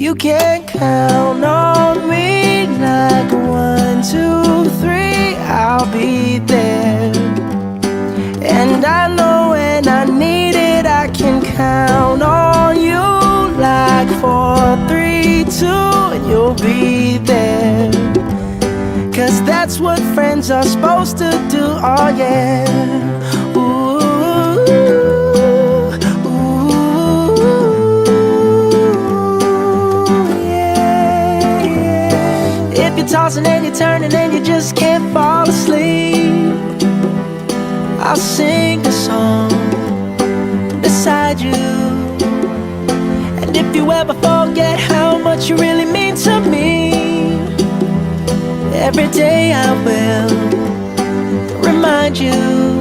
You can count on me like 1, 2, 3, I'll be there. And I know when I need it, I can count on you like 4, 3, 2, and you'll be there. 'Cause that's what friends are supposed to do, oh yeah. Ooh, ooh, yeah, yeah. If you're tossing and you're turning and you just can't fall asleep, I'll sing a song beside you. And if you ever forget how much you really mean to me, every day I will remind you.